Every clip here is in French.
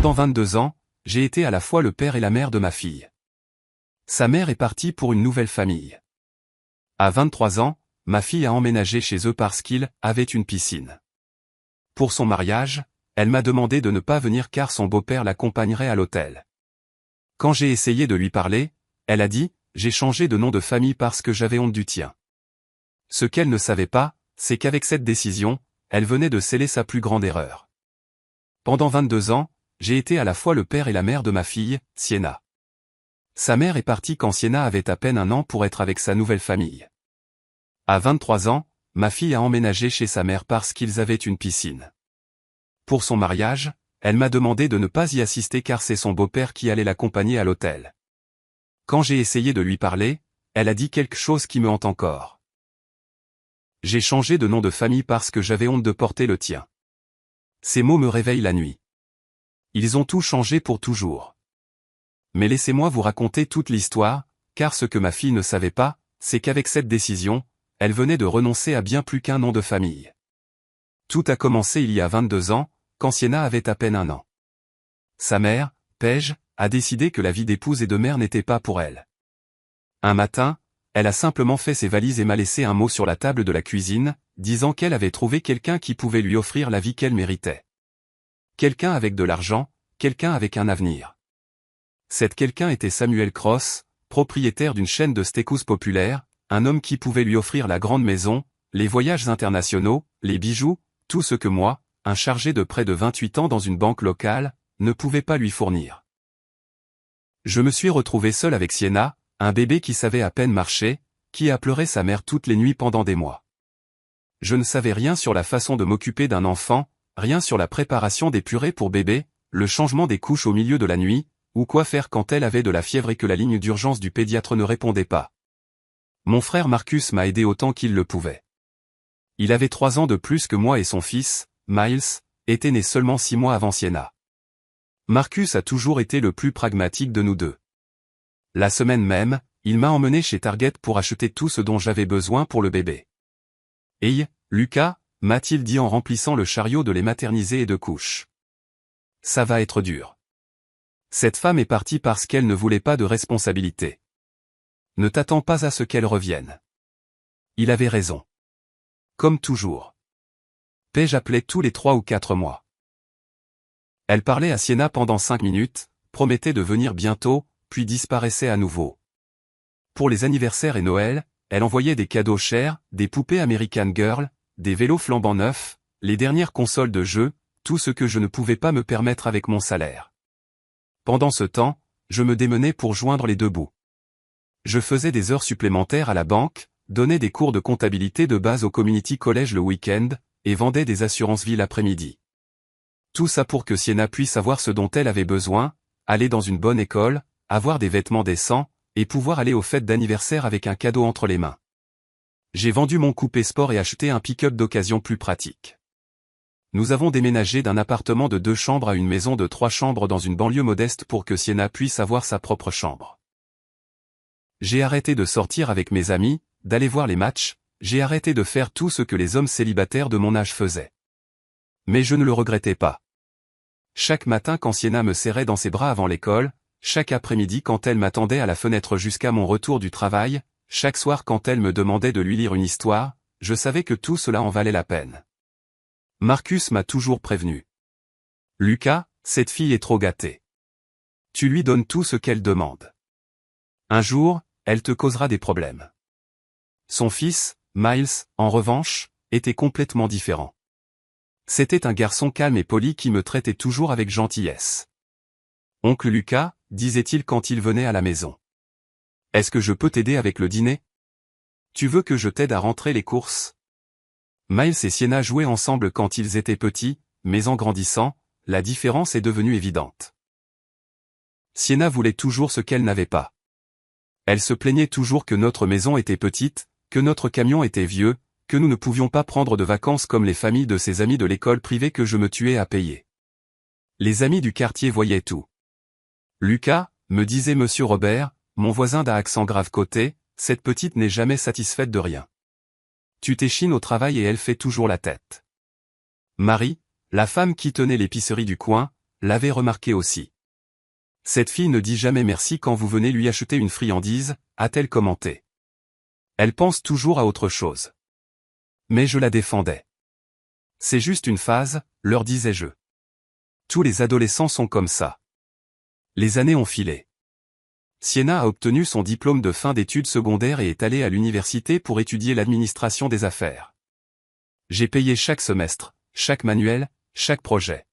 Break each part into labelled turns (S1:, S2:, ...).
S1: Pendant 22 ans, j'ai été à la fois le père et la mère de ma fille. Sa mère est partie pour une nouvelle famille. À 23 ans, ma fille a emménagé chez eux parce qu'il avait une piscine. Pour son mariage, elle m'a demandé de ne pas venir car son beau-père l'accompagnerait à l'hôtel. Quand j'ai essayé de lui parler, elle a dit « J'ai changé de nom de famille parce que j'avais honte du tien ». Ce qu'elle ne savait pas, c'est qu'avec cette décision, elle venait de sceller sa plus grande erreur. Pendant 22 ans, j'ai été à la fois le père et la mère de ma fille, Sienna. Sa mère est partie quand Sienna avait à peine 1 an pour être avec sa nouvelle famille. À 23 ans, ma fille a emménagé chez sa mère parce qu'ils avaient une piscine. Pour son mariage, elle m'a demandé de ne pas y assister car c'est son beau-père qui allait l'accompagner à l'hôtel. Quand j'ai essayé de lui parler, elle a dit quelque chose qui me hante encore. J'ai changé de nom de famille parce que j'avais honte de porter le tien. Ces mots me réveillent la nuit. Ils ont tout changé pour toujours. Mais laissez-moi vous raconter toute l'histoire, car ce que ma fille ne savait pas, c'est qu'avec cette décision, elle venait de renoncer à bien plus qu'un nom de famille. Tout a commencé il y a 22 ans, quand Sienna avait à peine 1 an. Sa mère, Paige, a décidé que la vie d'épouse et de mère n'était pas pour elle. Un matin, elle a simplement fait ses valises et m'a laissé un mot sur la table de la cuisine, disant qu'elle avait trouvé quelqu'un qui pouvait lui offrir la vie qu'elle méritait. Quelqu'un avec de l'argent, quelqu'un avec un avenir. Cet quelqu'un était Samuel Cross, propriétaire d'une chaîne de steakhouse populaire, un homme qui pouvait lui offrir la grande maison, les voyages internationaux, les bijoux, tout ce que moi, un chargé de près de 28 ans dans une banque locale, ne pouvais pas lui fournir. Je me suis retrouvé seul avec Sienna, un bébé qui savait à peine marcher, qui a pleuré sa mère toutes les nuits pendant des mois. Je ne savais rien sur la façon de m'occuper d'un enfant, rien sur la préparation des purées pour bébé, le changement des couches au milieu de la nuit, ou quoi faire quand elle avait de la fièvre et que la ligne d'urgence du pédiatre ne répondait pas. Mon frère Marcus m'a aidé autant qu'il le pouvait. Il avait 3 ans de plus que moi et son fils, Miles, était né seulement 6 mois avant Sienna. Marcus a toujours été le plus pragmatique de nous deux. La semaine même, il m'a emmené chez Target pour acheter tout ce dont j'avais besoin pour le bébé. « Hey, Lucas », m'a-t-il dit en remplissant le chariot de lait maternisé et de couches. « Ça va être dur. » Cette femme est partie parce qu'elle ne voulait pas de responsabilité. Ne t'attends pas à ce qu'elle revienne. Il avait raison. Comme toujours. Paige appelait tous les 3 ou 4 mois. Elle parlait à Sienna pendant 5 minutes, promettait de venir bientôt, puis disparaissait à nouveau. Pour les anniversaires et Noël, elle envoyait des cadeaux chers, des poupées American Girl, des vélos flambant neufs, les dernières consoles de jeux, tout ce que je ne pouvais pas me permettre avec mon salaire. Pendant ce temps, je me démenais pour joindre les deux bouts. Je faisais des heures supplémentaires à la banque, donnais des cours de comptabilité de base au community college le week-end, et vendais des assurances vie l'après-midi. Tout ça pour que Sienna puisse avoir ce dont elle avait besoin, aller dans une bonne école, avoir des vêtements décents, et pouvoir aller aux fêtes d'anniversaire avec un cadeau entre les mains. J'ai vendu mon coupé sport et acheté un pick-up d'occasion plus pratique. Nous avons déménagé d'un appartement de 2 chambres à une maison de 3 chambres dans une banlieue modeste pour que Sienna puisse avoir sa propre chambre. J'ai arrêté de sortir avec mes amis, d'aller voir les matchs, j'ai arrêté de faire tout ce que les hommes célibataires de mon âge faisaient. Mais je ne le regrettais pas. Chaque matin quand Sienna me serrait dans ses bras avant l'école, chaque après-midi quand elle m'attendait à la fenêtre jusqu'à mon retour du travail, chaque soir quand elle me demandait de lui lire une histoire, je savais que tout cela en valait la peine. Marcus m'a toujours prévenu. « Lucas, cette fille est trop gâtée. Tu lui donnes tout ce qu'elle demande. Un jour, elle te causera des problèmes. » Son fils, Miles, en revanche, était complètement différent. C'était un garçon calme et poli qui me traitait toujours avec gentillesse. « Oncle Lucas », disait-il quand il venait à la maison. « Est-ce que je peux t'aider avec le dîner? Tu veux que je t'aide à rentrer les courses? » Miles et Sienna jouaient ensemble quand ils étaient petits, mais en grandissant, la différence est devenue évidente. Sienna voulait toujours ce qu'elle n'avait pas. Elle se plaignait toujours que notre maison était petite, que notre camion était vieux, que nous ne pouvions pas prendre de vacances comme les familles de ses amis de l'école privée que je me tuais à payer. Les amis du quartier voyaient tout. « Lucas », me disait Monsieur Robert, mon voisin d'un accent grave côté, cette petite n'est jamais satisfaite de rien. Tu t'échines au travail et elle fait toujours la tête. Marie, la femme qui tenait l'épicerie du coin, l'avait remarqué aussi. Cette fille ne dit jamais merci quand vous venez lui acheter une friandise, a-t-elle commenté. Elle pense toujours à autre chose. Mais je la défendais. C'est juste une phase, leur disais-je. Tous les adolescents sont comme ça. Les années ont filé. Sienna a obtenu son diplôme de fin d'études secondaires et est allée à l'université pour étudier l'administration des affaires. J'ai payé chaque semestre, chaque manuel, chaque projet.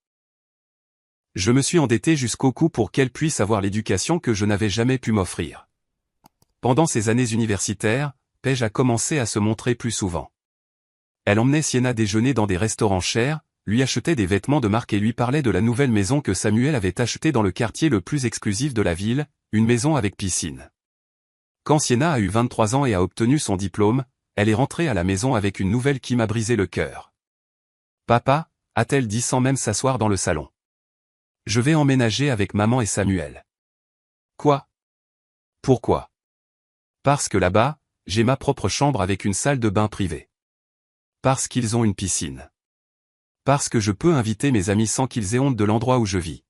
S1: Je me suis endetté jusqu'au cou pour qu'elle puisse avoir l'éducation que je n'avais jamais pu m'offrir. Pendant ces années universitaires, Paige a commencé à se montrer plus souvent. Elle emmenait Sienna déjeuner dans des restaurants chers, lui achetait des vêtements de marque et lui parlait de la nouvelle maison que Samuel avait achetée dans le quartier le plus exclusif de la ville, une maison avec piscine. Quand Sienna a eu 23 ans et a obtenu son diplôme, elle est rentrée à la maison avec une nouvelle qui m'a brisé le cœur. « Papa », a-t-elle dit sans même s'asseoir dans le salon. « Je vais emménager avec maman et Samuel. »« Quoi ? Pourquoi ? » ?»« Parce que là-bas, j'ai ma propre chambre avec une salle de bain privée. Parce qu'ils ont une piscine. Parce que je peux inviter mes amis sans qu'ils aient honte de l'endroit où je vis. »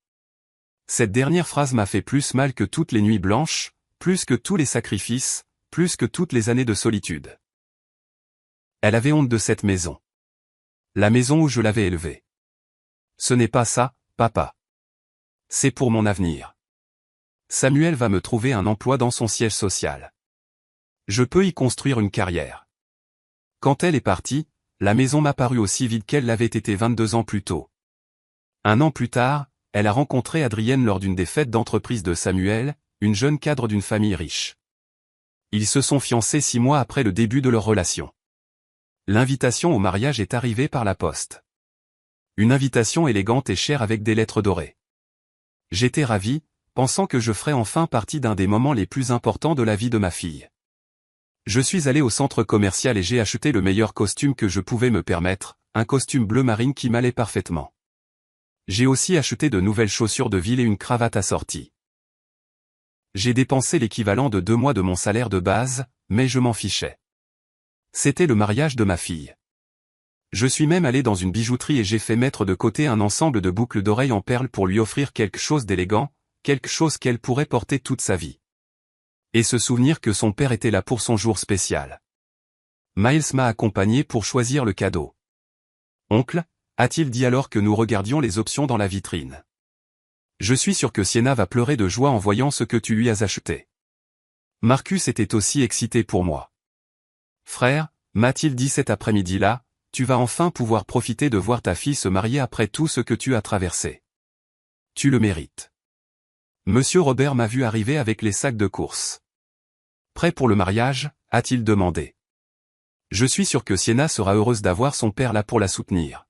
S1: Cette dernière phrase m'a fait plus mal que toutes les nuits blanches, plus que tous les sacrifices, plus que toutes les années de solitude. Elle avait honte de cette maison. La maison où je l'avais élevée. Ce n'est pas ça, papa. C'est pour mon avenir. Samuel va me trouver un emploi dans son siège social. Je peux y construire une carrière. Quand elle est partie, la maison m'a paru aussi vide qu'elle l'avait été 22 ans plus tôt. Un an plus tard, elle a rencontré Adrienne lors d'une des fêtes d'entreprise de Samuel, une jeune cadre d'une famille riche. Ils se sont fiancés 6 mois après le début de leur relation. L'invitation au mariage est arrivée par la poste. Une invitation élégante et chère avec des lettres dorées. J'étais ravi, pensant que je ferais enfin partie d'un des moments les plus importants de la vie de ma fille. Je suis allé au centre commercial et j'ai acheté le meilleur costume que je pouvais me permettre, un costume bleu marine qui m'allait parfaitement. J'ai aussi acheté de nouvelles chaussures de ville et une cravate assortie. J'ai dépensé l'équivalent de 2 mois de mon salaire de base, mais je m'en fichais. C'était le mariage de ma fille. Je suis même allé dans une bijouterie et j'ai fait mettre de côté un ensemble de boucles d'oreilles en perles pour lui offrir quelque chose d'élégant, quelque chose qu'elle pourrait porter toute sa vie. Et se souvenir que son père était là pour son jour spécial. Miles m'a accompagné pour choisir le cadeau. « Oncle », a-t-il dit alors que nous regardions les options dans la vitrine. « Je suis sûr que Sienna va pleurer de joie en voyant ce que tu lui as acheté. » Marcus était aussi excité pour moi. « Frère », m'a-t-il dit cet après-midi-là, tu vas enfin pouvoir profiter de voir ta fille se marier après tout ce que tu as traversé. Tu le mérites. Monsieur Robert m'a vu arriver avec les sacs de course. Prêt pour le mariage, a-t-il demandé. Je suis sûr que Sienna sera heureuse d'avoir son père là pour la soutenir.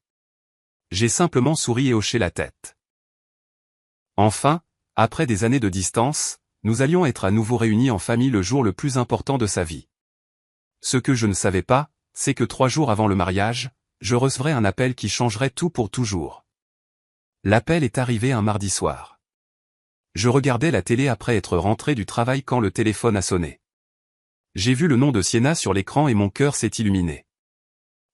S1: J'ai simplement souri et hoché la tête. Enfin, après des années de distance, nous allions être à nouveau réunis en famille le jour le plus important de sa vie. Ce que je ne savais pas, c'est que 3 jours avant le mariage, je recevrais un appel qui changerait tout pour toujours. L'appel est arrivé un mardi soir. Je regardais la télé après être rentré du travail quand le téléphone a sonné. J'ai vu le nom de Sienna sur l'écran et mon cœur s'est illuminé.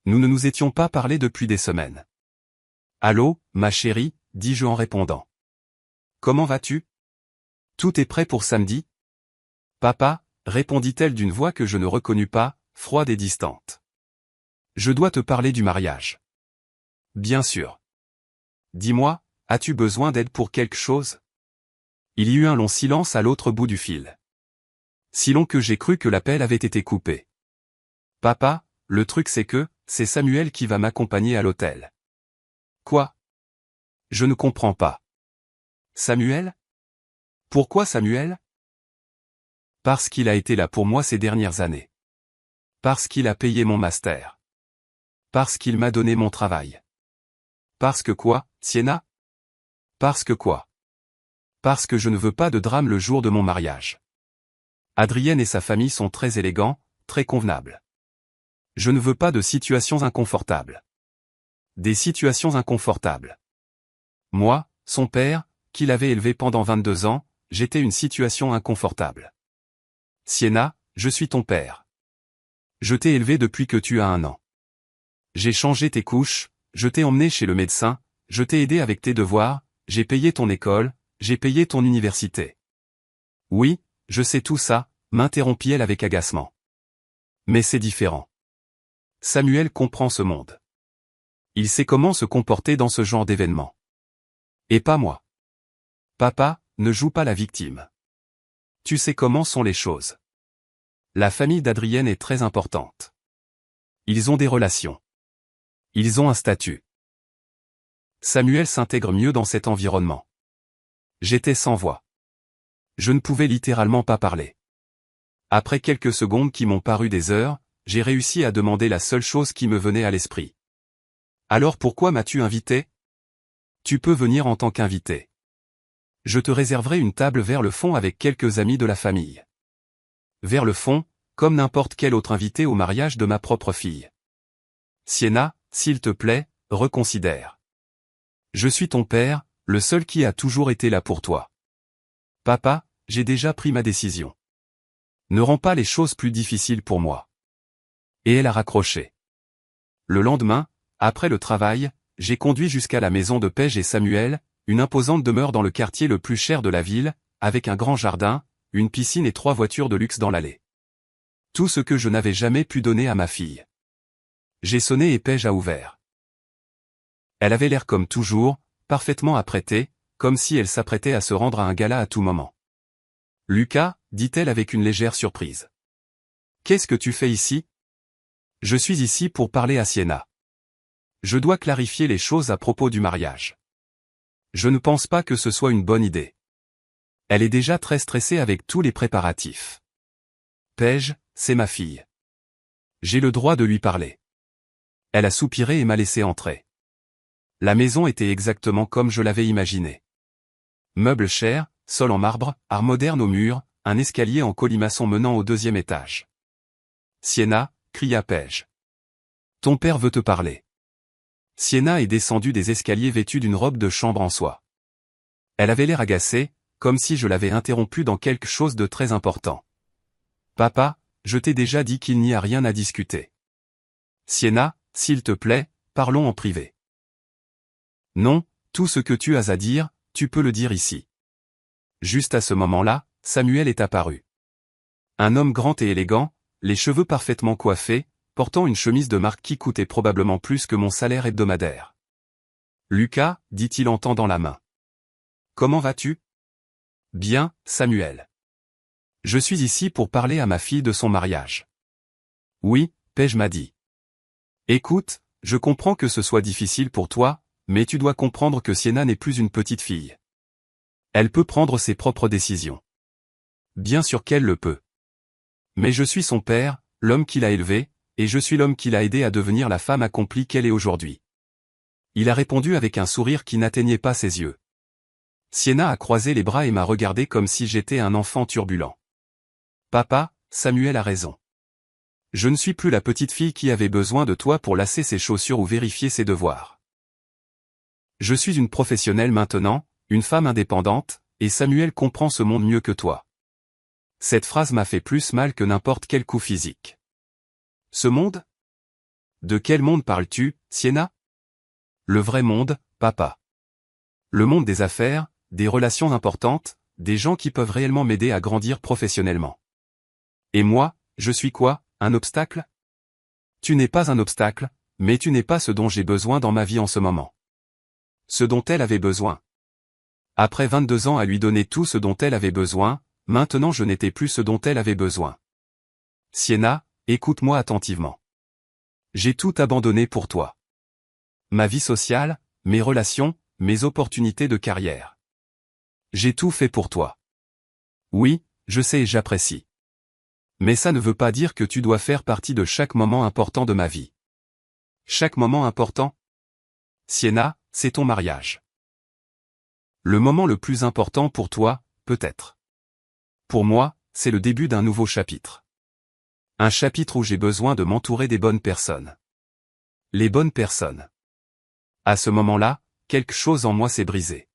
S1: Nous ne nous étions pas parlé depuis des semaines. « Allô, ma chérie », dis-je en répondant. « Comment vas-tu ? Tout est prêt pour samedi ? » « Papa », répondit-elle d'une voix que je ne reconnus pas, froide et distante. « Je dois te parler du mariage. »« Bien sûr. »« Dis-moi, as-tu besoin d'aide pour quelque chose ?» Il y eut un long silence à l'autre bout du fil. Si long que j'ai cru que l'appel avait été coupé. « Papa, le truc c'est que, c'est Samuel qui va m'accompagner à l'hôtel. »« Quoi ? Je ne comprends pas. »« Samuel ? Pourquoi Samuel ? » Parce qu'il a été là pour moi ces dernières années. Parce qu'il a payé mon master. Parce qu'il m'a donné mon travail. Parce que quoi, Sienna ? Parce que quoi ? Parce que je ne veux pas de drame le jour de mon mariage. Adrienne et sa famille sont très élégants, très convenables. Je ne veux pas de situations inconfortables. Des situations inconfortables. Moi, son père, qui l'avait élevé pendant 22 ans, j'étais une situation inconfortable. Sienna, je suis ton père. Je t'ai élevé depuis que tu as 1 an. J'ai changé tes couches, je t'ai emmené chez le médecin, je t'ai aidé avec tes devoirs, j'ai payé ton école, j'ai payé ton université. Oui, je sais tout ça, m'interrompit-elle avec agacement. Mais c'est différent. Samuel comprend ce monde. Il sait comment se comporter dans ce genre d'événement. Et pas moi. Papa, ne joue pas la victime. Tu sais comment sont les choses. La famille d'Adrienne est très importante. Ils ont des relations. Ils ont un statut. Samuel s'intègre mieux dans cet environnement. J'étais sans voix. Je ne pouvais littéralement pas parler. Après quelques secondes qui m'ont paru des heures, j'ai réussi à demander la seule chose qui me venait à l'esprit. Alors pourquoi m'as-tu invité? Tu peux venir en tant qu'invité. Je te réserverai une table vers le fond avec quelques amis de la famille. Vers le fond, comme n'importe quel autre invité au mariage de ma propre fille. Sienna, s'il te plaît, reconsidère. Je suis ton père, le seul qui a toujours été là pour toi. Papa, j'ai déjà pris ma décision. Ne rends pas les choses plus difficiles pour moi. Et elle a raccroché. Le lendemain, après le travail, j'ai conduit jusqu'à la maison de Paige et Samuel, une imposante demeure dans le quartier le plus cher de la ville, avec un grand jardin, une piscine et 3 voitures de luxe dans l'allée. Tout ce que je n'avais jamais pu donner à ma fille. J'ai sonné et Paige a ouvert. Elle avait l'air comme toujours, parfaitement apprêtée, comme si elle s'apprêtait à se rendre à un gala à tout moment. « Lucas » dit-elle avec une légère surprise. « Qu'est-ce que tu fais ici ? » « Je suis ici pour parler à Sienna. Je dois clarifier les choses à propos du mariage. Je ne pense pas que ce soit une bonne idée. Elle est déjà très stressée avec tous les préparatifs. Paige, c'est ma fille. J'ai le droit de lui parler. » Elle a soupiré et m'a laissé entrer. La maison était exactement comme je l'avais imaginé. Meubles chers, sol en marbre, art moderne au mur, un escalier en colimaçon menant au 2e étage. « Sienna » cria Paige. « Ton père veut te parler. » Sienna est descendue des escaliers vêtue d'une robe de chambre en soie. Elle avait l'air agacée, comme si je l'avais interrompue dans quelque chose de très important. « Papa, je t'ai déjà dit qu'il n'y a rien à discuter. Sienna, s'il te plaît, parlons en privé. » Non, tout ce que tu as à dire, tu peux le dire ici. Juste à ce moment-là, Samuel est apparu. Un homme grand et élégant, les cheveux parfaitement coiffés, portant une chemise de marque qui coûtait probablement plus que mon salaire hebdomadaire. « Lucas » dit-il en tendant la main. « Comment vas-tu ? » « Bien, Samuel. Je suis ici pour parler à ma fille de son mariage. »« Oui, Paige m'a dit. »« Écoute, je comprends que ce soit difficile pour toi, mais tu dois comprendre que Sienna n'est plus une petite fille. Elle peut prendre ses propres décisions. Bien sûr qu'elle le peut. Mais je suis son père, l'homme qui l'a élevée, et je suis l'homme qui l'a aidée à devenir la femme accomplie qu'elle est aujourd'hui. » Il a répondu avec un sourire qui n'atteignait pas ses yeux. Sienna a croisé les bras et m'a regardé comme si j'étais un enfant turbulent. « Papa, Samuel a raison. Je ne suis plus la petite fille qui avait besoin de toi pour lasser ses chaussures ou vérifier ses devoirs. Je suis une professionnelle maintenant, une femme indépendante, et Samuel comprend ce monde mieux que toi. » Cette phrase m'a fait plus mal que n'importe quel coup physique. Ce monde ? De quel monde parles-tu, Sienna ? Le vrai monde, papa. Le monde des affaires, des relations importantes, des gens qui peuvent réellement m'aider à grandir professionnellement. Et moi, je suis quoi, un obstacle ? Tu n'es pas un obstacle, mais tu n'es pas ce dont j'ai besoin dans ma vie en ce moment. Ce dont elle avait besoin. Après 22 ans à lui donner tout ce dont elle avait besoin, maintenant je n'étais plus ce dont elle avait besoin. Sienna, écoute-moi attentivement. J'ai tout abandonné pour toi. Ma vie sociale, mes relations, mes opportunités de carrière. J'ai tout fait pour toi. Oui, je sais et j'apprécie. Mais ça ne veut pas dire que tu dois faire partie de chaque moment important de ma vie. Chaque moment important ? Sienna, c'est ton mariage. Le moment le plus important pour toi, peut-être. Pour moi, c'est le début d'un nouveau chapitre. Un chapitre où j'ai besoin de m'entourer des bonnes personnes. Les bonnes personnes. À ce moment-là, quelque chose en moi s'est brisé.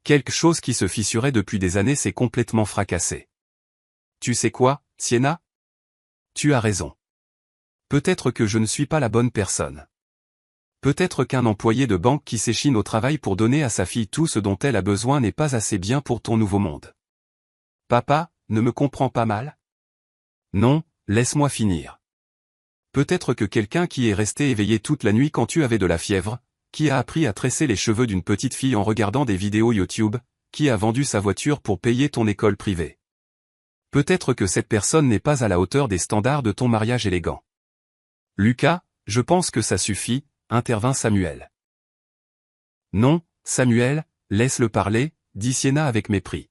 S1: Quelque chose qui se fissurait depuis des années s'est complètement fracassé. Tu sais quoi, Sienna ? Tu as raison. Peut-être que je ne suis pas la bonne personne. Peut-être qu'un employé de banque qui s'échine au travail pour donner à sa fille tout ce dont elle a besoin n'est pas assez bien pour ton nouveau monde. Papa, ne me comprends pas mal? Non, laisse-moi finir. Peut-être que quelqu'un qui est resté éveillé toute la nuit quand tu avais de la fièvre, qui a appris à tresser les cheveux d'une petite fille en regardant des vidéos YouTube, qui a vendu sa voiture pour payer ton école privée. Peut-être que cette personne n'est pas à la hauteur des standards de ton mariage élégant. Lucas, je pense que ça suffit, intervint Samuel. Non, Samuel, laisse-le parler, dit Sienna avec mépris.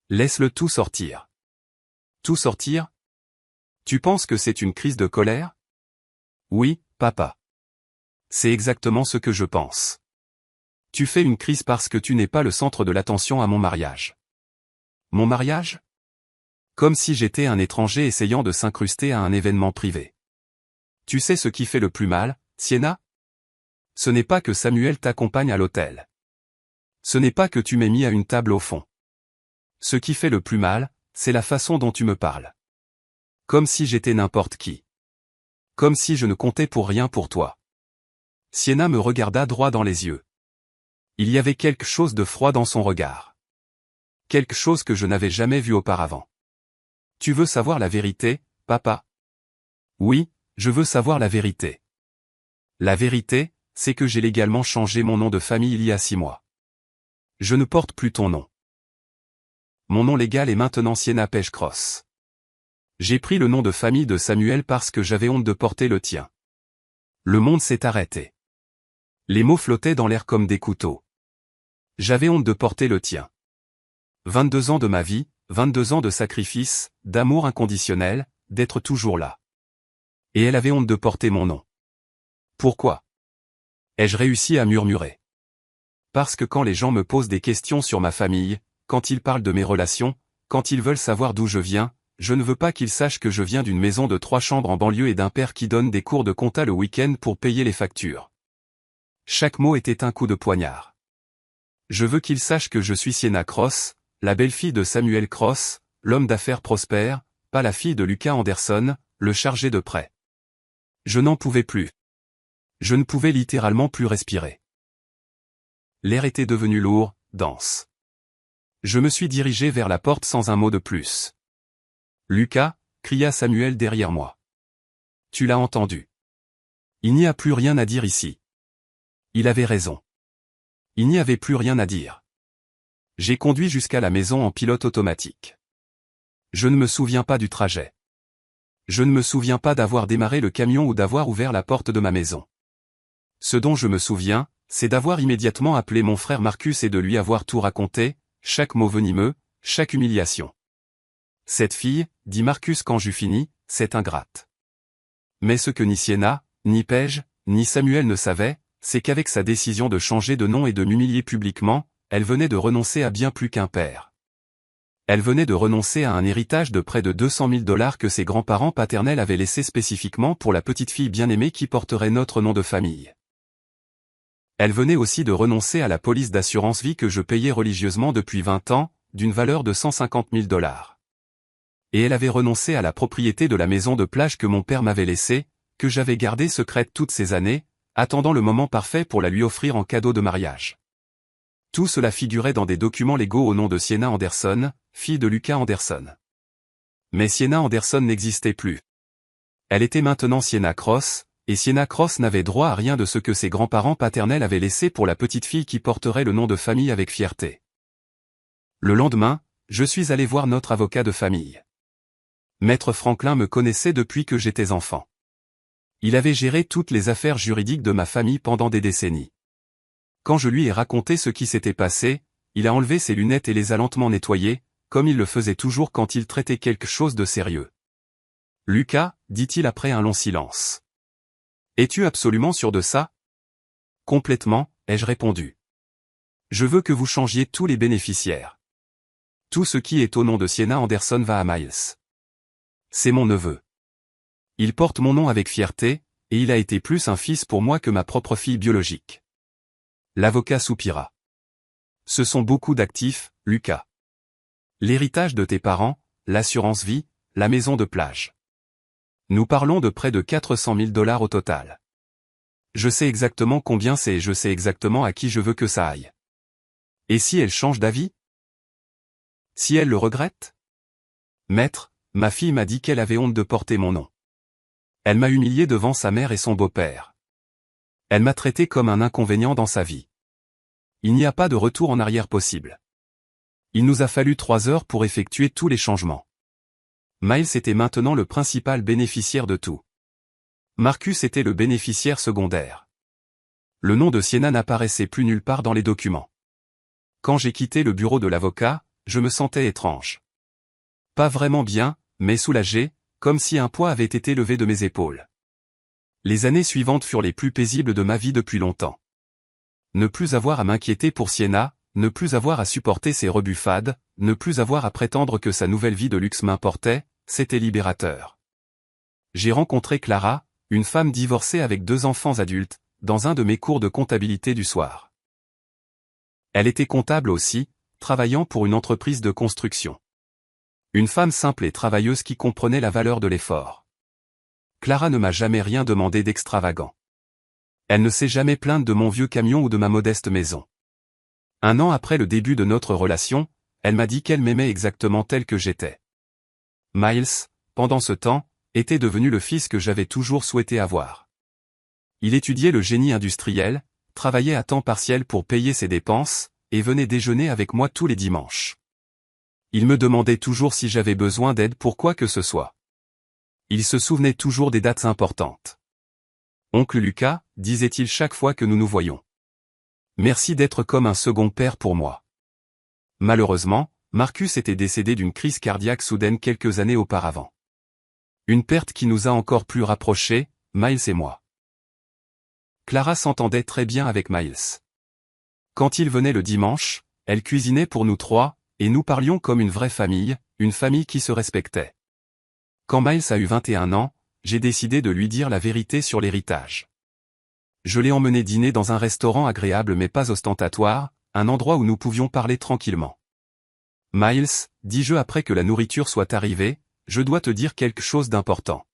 S1: Laisse-le tout sortir. Tout sortir? Tu penses que c'est une crise de colère? Oui, papa. C'est exactement ce que je pense. Tu fais une crise parce que tu n'es pas le centre de l'attention à mon mariage. Mon mariage? Comme si j'étais un étranger essayant de s'incruster à un événement privé. Tu sais ce qui fait le plus mal, Sienna? Ce n'est pas que Samuel t'accompagne à l'hôtel. Ce n'est pas que tu m'aies mis à une table au fond. Ce qui fait le plus mal, c'est la façon dont tu me parles. Comme si j'étais n'importe qui. Comme si je ne comptais pour rien pour toi. Sienna me regarda droit dans les yeux. Il y avait quelque chose de froid dans son regard. Quelque chose que je n'avais jamais vu auparavant. Tu veux savoir la vérité, papa? Oui, je veux savoir la vérité. La vérité, c'est que j'ai légalement changé mon nom de famille il y a 6 mois. Je ne porte plus ton nom. Mon nom légal est maintenant Sienna Page-Cross. J'ai pris le nom de famille de Samuel parce que j'avais honte de porter le tien. Le monde s'est arrêté. Les mots flottaient dans l'air comme des couteaux. J'avais honte de porter le tien. 22 ans de ma vie, 22 ans de sacrifice, d'amour inconditionnel, d'être toujours là. Et elle avait honte de porter mon nom. Pourquoi? Ai-je réussi à murmurer? Parce que quand les gens me posent des questions sur ma famille, quand ils parlent de mes relations, quand ils veulent savoir d'où je viens, je ne veux pas qu'ils sachent que je viens d'une maison de 3 chambres en banlieue et d'un père qui donne des cours de compta le week-end pour payer les factures. Chaque mot était un coup de poignard. Je veux qu'ils sachent que je suis Sienna Cross, la belle-fille de Samuel Cross, l'homme d'affaires prospère, pas la fille de Lucas Anderson, le chargé de prêt. Je n'en pouvais plus. Je ne pouvais littéralement plus respirer. L'air était devenu lourd, dense. Je me suis dirigé vers la porte sans un mot de plus. Lucas, cria Samuel derrière moi. Tu l'as entendu. Il n'y a plus rien à dire ici. Il avait raison. Il n'y avait plus rien à dire. J'ai conduit jusqu'à la maison en pilote automatique. Je ne me souviens pas du trajet. Je ne me souviens pas d'avoir démarré le camion ou d'avoir ouvert la porte de ma maison. Ce dont je me souviens, c'est d'avoir immédiatement appelé mon frère Marcus et de lui avoir tout raconté, chaque mot venimeux, chaque humiliation. Cette fille, dit Marcus quand j'eus fini, c'est ingrate. Mais ce que ni Sienna, ni Paige, ni Samuel ne savaient, c'est qu'avec sa décision de changer de nom et de m'humilier publiquement, elle venait de renoncer à bien plus qu'un père. Elle venait de renoncer à un héritage de près de 200 000 $ que ses grands-parents paternels avaient laissé spécifiquement pour la petite fille bien-aimée qui porterait notre nom de famille. Elle venait aussi de renoncer à la police d'assurance vie que je payais religieusement depuis 20 ans, d'une valeur de 150 000 $. Et elle avait renoncé à la propriété de la maison de plage que mon père m'avait laissée, que j'avais gardée secrète toutes ces années, attendant le moment parfait pour la lui offrir en cadeau de mariage. Tout cela figurait dans des documents légaux au nom de Sienna Anderson, fille de Lucas Anderson. Mais Sienna Anderson n'existait plus. Elle était maintenant Sienna Cross, et Sienna Cross n'avait droit à rien de ce que ses grands-parents paternels avaient laissé pour la petite fille qui porterait le nom de famille avec fierté. Le lendemain, je suis allé voir notre avocat de famille. Maître Franklin me connaissait depuis que j'étais enfant. Il avait géré toutes les affaires juridiques de ma famille pendant des décennies. Quand je lui ai raconté ce qui s'était passé, il a enlevé ses lunettes et les a lentement nettoyées, comme il le faisait toujours quand il traitait quelque chose de sérieux. « Lucas, dit-il après un long silence. Es-tu absolument sûr de ça? Complètement, ai-je répondu. Je veux que vous changiez tous les bénéficiaires. Tout ce qui est au nom de Sienna Anderson va à Miles. C'est mon neveu. Il porte mon nom avec fierté, et il a été plus un fils pour moi que ma propre fille biologique. L'avocat soupira. Ce sont beaucoup d'actifs, Lucas. L'héritage de tes parents, l'assurance vie, la maison de plage. Nous parlons de près de 400 000 $ au total. Je sais exactement combien c'est et je sais exactement à qui je veux que ça aille. Et si elle change d'avis? Si elle le regrette? Maître, ma fille m'a dit qu'elle avait honte de porter mon nom. Elle m'a humilié devant sa mère et son beau-père. Elle m'a traité comme un inconvénient dans sa vie. Il n'y a pas de retour en arrière possible. Il nous a fallu 3 heures pour effectuer tous les changements. Miles était maintenant le principal bénéficiaire de tout. Marcus était le bénéficiaire secondaire. Le nom de Sienna n'apparaissait plus nulle part dans les documents. Quand j'ai quitté le bureau de l'avocat, je me sentais étrange. Pas vraiment bien, mais soulagé, comme si un poids avait été levé de mes épaules. Les années suivantes furent les plus paisibles de ma vie depuis longtemps. Ne plus avoir à m'inquiéter pour Sienna, ne plus avoir à supporter ses rebuffades, ne plus avoir à prétendre que sa nouvelle vie de luxe m'importait, c'était libérateur. J'ai rencontré Clara, une femme divorcée avec 2 enfants adultes, dans un de mes cours de comptabilité du soir. Elle était comptable aussi, travaillant pour une entreprise de construction. Une femme simple et travailleuse qui comprenait la valeur de l'effort. Clara ne m'a jamais rien demandé d'extravagant. Elle ne s'est jamais plainte de mon vieux camion ou de ma modeste maison. 1 an après le début de notre relation, elle m'a dit qu'elle m'aimait exactement tel que j'étais. Miles, pendant ce temps, était devenu le fils que j'avais toujours souhaité avoir. Il étudiait le génie industriel, travaillait à temps partiel pour payer ses dépenses, et venait déjeuner avec moi tous les dimanches. Il me demandait toujours si j'avais besoin d'aide pour quoi que ce soit. Il se souvenait toujours des dates importantes. Oncle Lucas, disait-il chaque fois que nous nous voyions. Merci d'être comme un second père pour moi. Malheureusement, Marcus était décédé d'une crise cardiaque soudaine quelques années auparavant. Une perte qui nous a encore plus rapprochés, Miles et moi. Clara s'entendait très bien avec Miles. Quand il venait le dimanche, elle cuisinait pour nous 3, et nous parlions comme une vraie famille, une famille qui se respectait. Quand Miles a eu 21 ans, j'ai décidé de lui dire la vérité sur l'héritage. Je l'ai emmené dîner dans un restaurant agréable mais pas ostentatoire, un endroit où nous pouvions parler tranquillement. Miles, dis-je après que la nourriture soit arrivée, je dois te dire quelque chose d'important.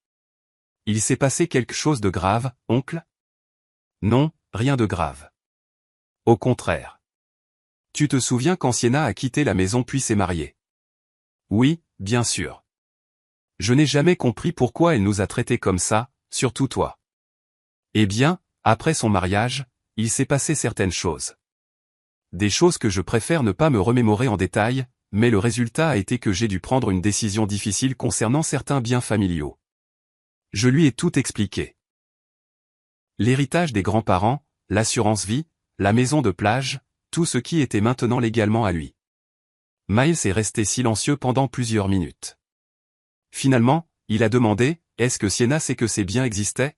S1: Il s'est passé quelque chose de grave, oncle? Non, rien de grave. Au contraire. Tu te souviens quand Sienna a quitté la maison puis s'est mariée? Oui, bien sûr. Je n'ai jamais compris pourquoi elle nous a traités comme ça, surtout toi. Eh bien, après son mariage, il s'est passé certaines choses. Des choses que je préfère ne pas me remémorer en détail, mais le résultat a été que j'ai dû prendre une décision difficile concernant certains biens familiaux. Je lui ai tout expliqué. L'héritage des grands-parents, l'assurance vie, la maison de plage, tout ce qui était maintenant légalement à lui. Miles est resté silencieux pendant plusieurs minutes. Finalement, il a demandé, est-ce que Sienna sait que ces biens existaient?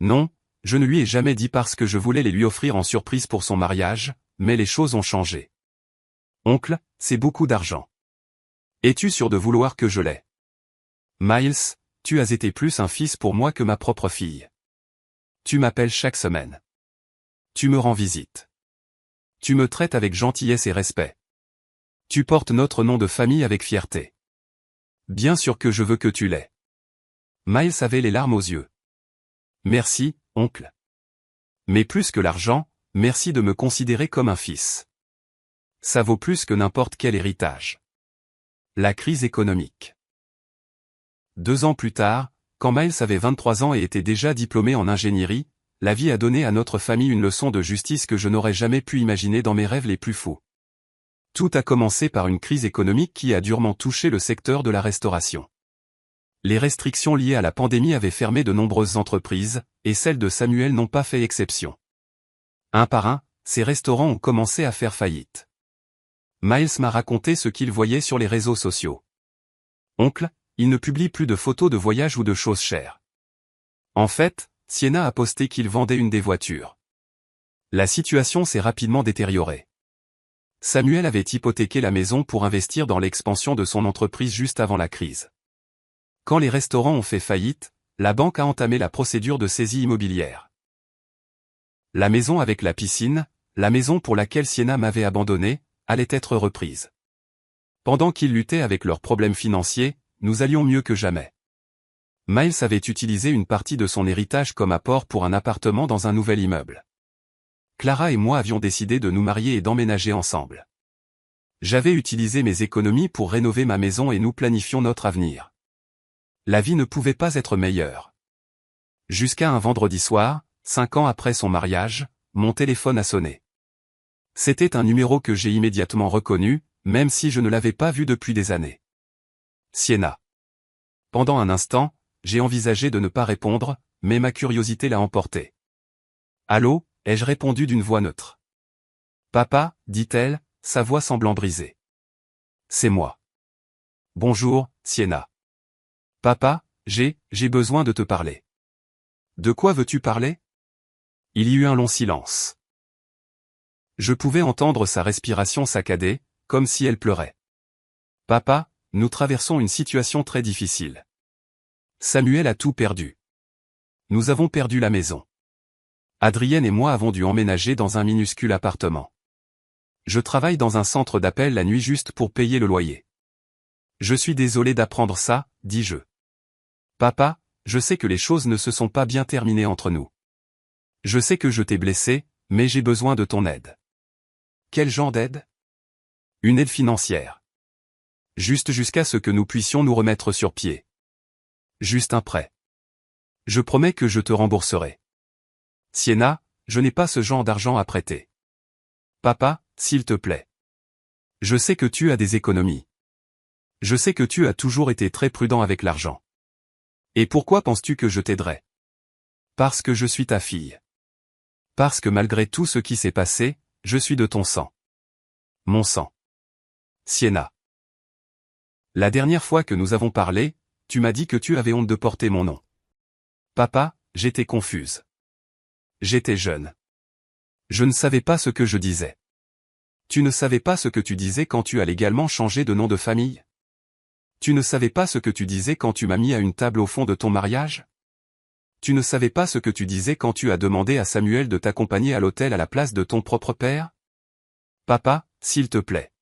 S1: Non, je ne lui ai jamais dit parce que je voulais les lui offrir en surprise pour son mariage, mais les choses ont changé. Oncle, c'est beaucoup d'argent. Es-tu sûr de vouloir que je l'aie? Miles, tu as été plus un fils pour moi que ma propre fille. Tu m'appelles chaque semaine. Tu me rends visite. Tu me traites avec gentillesse et respect. Tu portes notre nom de famille avec fierté. Bien sûr que je veux que tu l'aies. Miles avait les larmes aux yeux. Merci, oncle. Mais plus que l'argent, merci de me considérer comme un fils. Ça vaut plus que n'importe quel héritage. La crise économique. 2 ans plus tard, quand Miles avait 23 ans et était déjà diplômé en ingénierie, la vie a donné à notre famille une leçon de justice que je n'aurais jamais pu imaginer dans mes rêves les plus fous. Tout a commencé par une crise économique qui a durement touché le secteur de la restauration. Les restrictions liées à la pandémie avaient fermé de nombreuses entreprises, et celles de Samuel n'ont pas fait exception. Un par un, ces restaurants ont commencé à faire faillite. Miles m'a raconté ce qu'il voyait sur les réseaux sociaux. Oncle, il ne publie plus de photos de voyage ou de choses chères. En fait, Sienna a posté qu'il vendait une des voitures. La situation s'est rapidement détériorée. Samuel avait hypothéqué la maison pour investir dans l'expansion de son entreprise juste avant la crise. Quand les restaurants ont fait faillite, la banque a entamé la procédure de saisie immobilière. La maison avec la piscine, la maison pour laquelle Sienna m'avait abandonné, allait être reprise. Pendant qu'ils luttaient avec leurs problèmes financiers, nous allions mieux que jamais. Miles avait utilisé une partie de son héritage comme apport pour un appartement dans un nouvel immeuble. Clara et moi avions décidé de nous marier et d'emménager ensemble. J'avais utilisé mes économies pour rénover ma maison et nous planifions notre avenir. La vie ne pouvait pas être meilleure. Jusqu'à un vendredi soir, 5 ans après son mariage, mon téléphone a sonné. C'était un numéro que j'ai immédiatement reconnu, même si je ne l'avais pas vu depuis des années. Sienna. Pendant un instant, j'ai envisagé de ne pas répondre, mais ma curiosité l'a emporté. Allô, ai-je répondu d'une voix neutre. Papa, dit-elle, sa voix semblant brisée. C'est moi. Bonjour, Sienna. Papa, j'ai besoin de te parler. De quoi veux-tu parler? Il y eut un long silence. Je pouvais entendre sa respiration saccadée, comme si elle pleurait. Papa, nous traversons une situation très difficile. Samuel a tout perdu. Nous avons perdu la maison. Adrienne et moi avons dû emménager dans un minuscule appartement. Je travaille dans un centre d'appel la nuit juste pour payer le loyer. Je suis désolé d'apprendre ça, dis-je. Papa, je sais que les choses ne se sont pas bien terminées entre nous. Je sais que je t'ai blessé, mais j'ai besoin de ton aide. Quel genre d'aide? Une aide financière. Juste jusqu'à ce que nous puissions nous remettre sur pied. Juste un prêt. Je promets que je te rembourserai. Sienna, je n'ai pas ce genre d'argent à prêter. Papa, s'il te plaît. Je sais que tu as des économies. Je sais que tu as toujours été très prudent avec l'argent. Et pourquoi penses-tu que je t'aiderai? Parce que je suis ta fille. Parce que malgré tout ce qui s'est passé, je suis de ton sang. Mon sang. Sienna. La dernière fois que nous avons parlé, tu m'as dit que tu avais honte de porter mon nom. Papa, j'étais confuse. J'étais jeune. Je ne savais pas ce que je disais. Tu ne savais pas ce que tu disais quand tu as légalement changé de nom de famille? Tu ne savais pas ce que tu disais quand tu m'as mis à une table au fond de ton mariage? Tu ne savais pas ce que tu disais quand tu as demandé à Samuel de t'accompagner à l'hôtel à la place de ton propre père? Papa, s'il te plaît.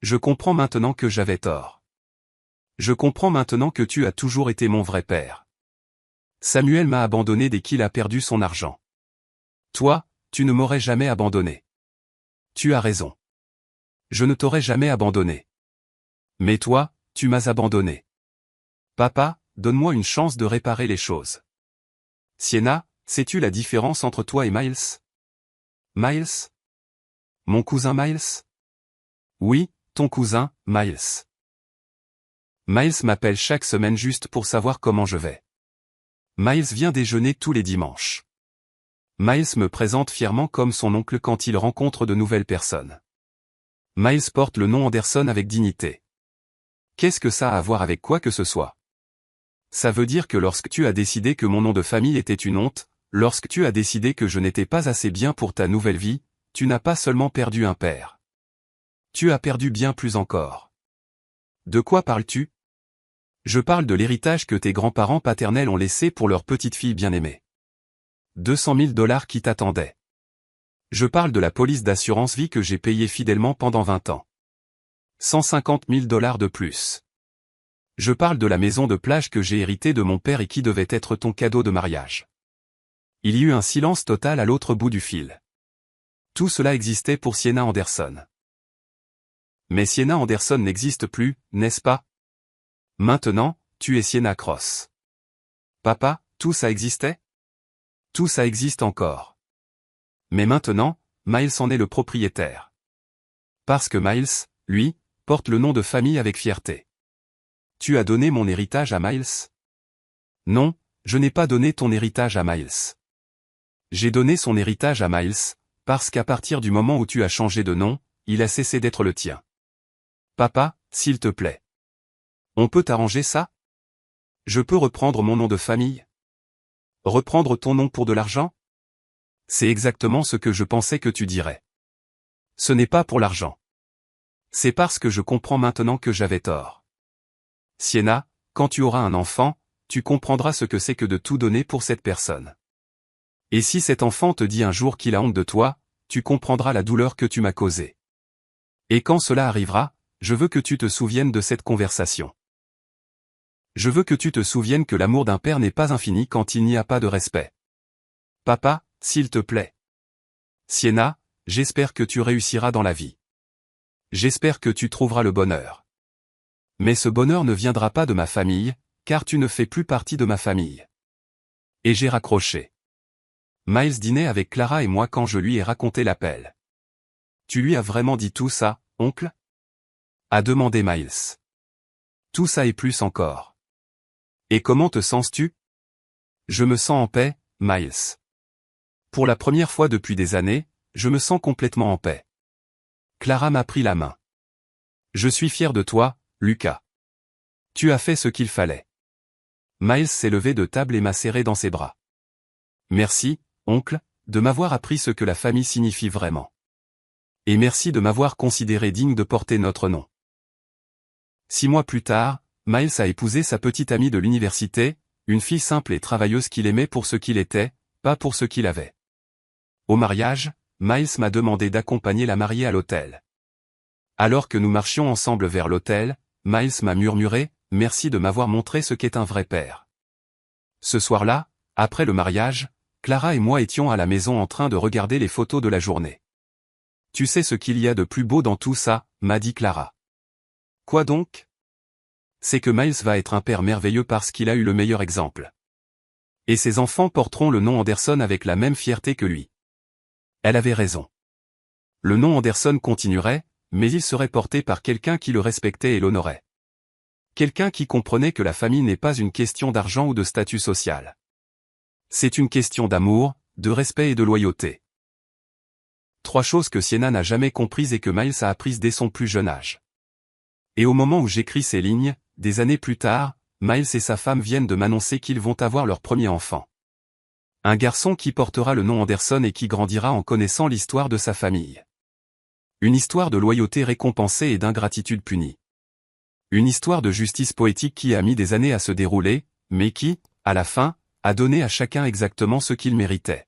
S1: Je comprends maintenant que j'avais tort. Je comprends maintenant que tu as toujours été mon vrai père. Samuel m'a abandonné dès qu'il a perdu son argent. Toi, tu ne m'aurais jamais abandonné. Tu as raison. Je ne t'aurais jamais abandonné. Mais toi, tu m'as abandonné. Papa, donne-moi une chance de réparer les choses. Sienna, sais-tu la différence entre toi et Miles? Miles? Mon cousin Miles? Oui, ton cousin, Miles. Miles m'appelle chaque semaine juste pour savoir comment je vais. Miles vient déjeuner tous les dimanches. Miles me présente fièrement comme son oncle quand il rencontre de nouvelles personnes. Miles porte le nom Anderson avec dignité. Qu'est-ce que ça a à voir avec quoi que ce soit? Ça veut dire que lorsque tu as décidé que mon nom de famille était une honte, lorsque tu as décidé que je n'étais pas assez bien pour ta nouvelle vie, tu n'as pas seulement perdu un père. Tu as perdu bien plus encore. De quoi parles-tu? Je parle de l'héritage que tes grands-parents paternels ont laissé pour leur petite fille bien-aimée. 200 000 $ qui t'attendaient. Je parle de la police d'assurance vie que j'ai payée fidèlement pendant 20 ans. 150 000 $ de plus. Je parle de la maison de plage que j'ai héritée de mon père et qui devait être ton cadeau de mariage. Il y eut un silence total à l'autre bout du fil. Tout cela existait pour Sienna Anderson. Mais Sienna Anderson n'existe plus, n'est-ce pas? Maintenant, tu es Sienna Cross. Papa, tout ça existait? Tout ça existe encore. Mais maintenant, Miles en est le propriétaire. Parce que Miles, lui, porte le nom de famille avec fierté. Tu as donné mon héritage à Miles? Non, je n'ai pas donné ton héritage à Miles. J'ai donné son héritage à Miles, parce qu'à partir du moment où tu as changé de nom, il a cessé d'être le tien. Papa, s'il te plaît. On peut arranger ça? Je peux reprendre mon nom de famille? Reprendre ton nom pour de l'argent? C'est exactement ce que je pensais que tu dirais. Ce n'est pas pour l'argent. C'est parce que je comprends maintenant que j'avais tort. Sienna, quand tu auras un enfant, tu comprendras ce que c'est que de tout donner pour cette personne. Et si cet enfant te dit un jour qu'il a honte de toi, tu comprendras la douleur que tu m'as causée. Et quand cela arrivera, je veux que tu te souviennes de cette conversation. Je veux que tu te souviennes que l'amour d'un père n'est pas infini quand il n'y a pas de respect. Papa, s'il te plaît. Sienna, j'espère que tu réussiras dans la vie. J'espère que tu trouveras le bonheur. Mais ce bonheur ne viendra pas de ma famille, car tu ne fais plus partie de ma famille. Et j'ai raccroché. Miles dînait avec Clara et moi quand je lui ai raconté l'appel. Tu lui as vraiment dit tout ça, oncle? A demandé Miles. Tout ça et plus encore. Et comment te sens-tu? Je me sens en paix, Miles. Pour la première fois depuis des années, je me sens complètement en paix. Clara m'a pris la main. Je suis fier de toi, Lucas. Tu as fait ce qu'il fallait. Miles s'est levé de table et m'a serré dans ses bras. Merci, oncle, de m'avoir appris ce que la famille signifie vraiment. Et merci de m'avoir considéré digne de porter notre nom. 6 mois plus tard, Miles a épousé sa petite amie de l'université, une fille simple et travailleuse qu'il aimait pour ce qu'il était, pas pour ce qu'il avait. Au mariage, Miles m'a demandé d'accompagner la mariée à l'hôtel. Alors que nous marchions ensemble vers l'hôtel, Miles m'a murmuré « Merci de m'avoir montré ce qu'est un vrai père ». Ce soir-là, après le mariage, Clara et moi étions à la maison en train de regarder les photos de la journée. « Tu sais ce qu'il y a de plus beau dans tout ça » m'a dit Clara. « Quoi donc ? » C'est que Miles va être un père merveilleux parce qu'il a eu le meilleur exemple. Et ses enfants porteront le nom Anderson avec la même fierté que lui. Elle avait raison. Le nom Anderson continuerait, mais il serait porté par quelqu'un qui le respectait et l'honorait. Quelqu'un qui comprenait que la famille n'est pas une question d'argent ou de statut social. C'est une question d'amour, de respect et de loyauté. 3 choses que Sienna n'a jamais comprises et que Miles a apprises dès son plus jeune âge. Et au moment où j'écris ces lignes, des années plus tard, Miles et sa femme viennent de m'annoncer qu'ils vont avoir leur premier enfant. Un garçon qui portera le nom Anderson et qui grandira en connaissant l'histoire de sa famille. Une histoire de loyauté récompensée et d'ingratitude punie. Une histoire de justice poétique qui a mis des années à se dérouler, mais qui, à la fin, a donné à chacun exactement ce qu'il méritait.